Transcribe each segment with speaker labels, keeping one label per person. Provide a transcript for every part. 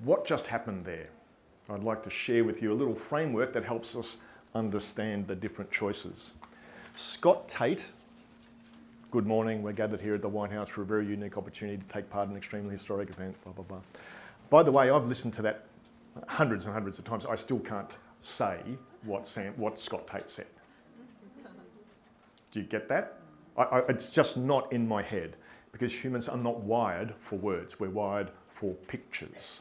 Speaker 1: what just happened there? I'd like to share with you a little framework that helps us understand the different choices. Scott Tate, good morning. We're gathered here at the White House for a very unique opportunity to take part in an extremely historic event, blah, blah, blah. By the way, I've listened to that hundreds and hundreds of times. I still can't say what Scott Tate said. Do you get that? It's just not in my head, because humans are not wired for words. We're wired for pictures.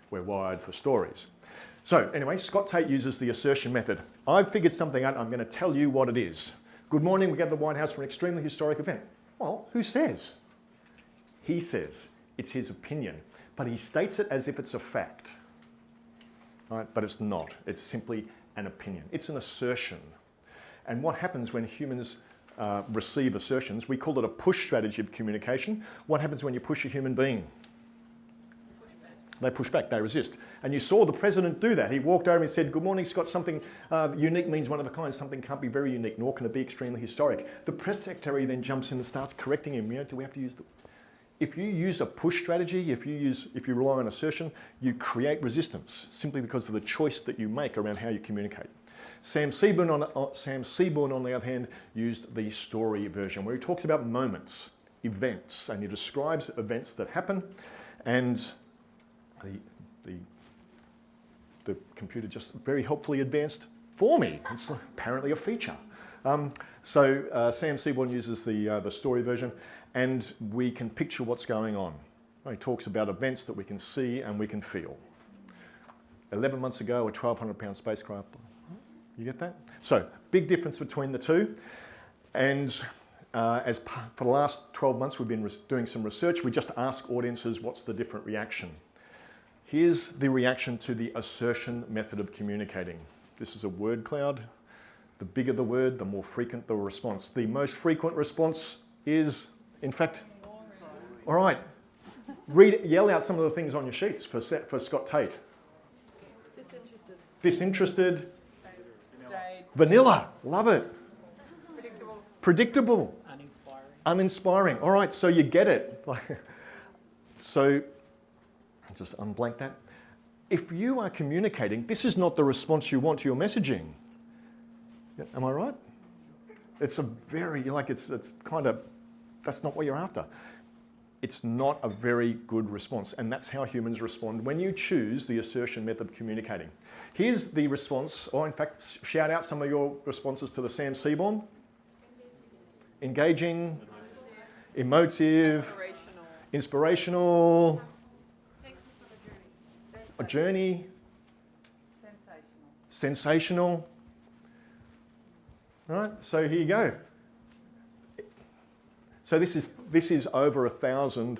Speaker 1: We're wired for stories. So anyway, Scott Tate uses the assertion method. I've figured something out. I'm going to tell you what it is. Good morning. We gather at the White House for an extremely historic event. Well, who says? He says. It's his opinion. But he states it as if it's a fact. Right? But it's not. It's simply an opinion. It's an assertion. And what happens when humans receive assertions? We call it a push strategy of communication. What happens when you push a human being? They push back, they resist. And you saw the president do that. He walked over and said, good morning, Scott, something unique means one of a kind. Something can't be very unique, nor can it be extremely historic. The press secretary then jumps in and starts correcting him. Do we have to use the... If you use a push strategy, if you rely on assertion, you create resistance simply because of the choice that you make around how you communicate. Sam Seaborn, on the other hand, used the story version, where he talks about moments, events, and he describes events that happen, and the computer just very helpfully advanced for me. It's apparently a feature. Sam Seaborn uses the story version, and we can picture what's going on. He talks about events that we can see and we can feel. 11 months ago, a 1,200-pound spacecraft. You get that? So, big difference between the two. And for the last 12 months, we've been doing some research. We just ask audiences, what's the different reaction? Here's the reaction to the assertion method of communicating. This is a word cloud. The bigger the word, the more frequent the response. The most frequent response is, in fact, all right, yell out some of the things on your sheets for Scott Tate.
Speaker 2: Disinterested.
Speaker 1: Disinterested.
Speaker 2: Stayed.
Speaker 1: Vanilla, love it.
Speaker 2: Predictable.
Speaker 1: Predictable.
Speaker 3: Uninspiring.
Speaker 1: Uninspiring. All right, so you get it. So, just unblank that. If you are communicating, this is not the response you want to your messaging. Am I right? It's a very, it's kind of, that's not what you're after. It's not a very good response, and that's how humans respond when you choose the assertion method of communicating. Here's the response, or in fact, shout out some of your responses to the Sam Seaborn. Engaging, emotive, inspirational, a journey, sensational. All right, so here you go. So this is over 1,000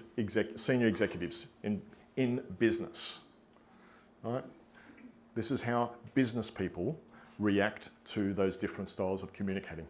Speaker 1: senior executives in business. All right, this is how business people react to those different styles of communicating.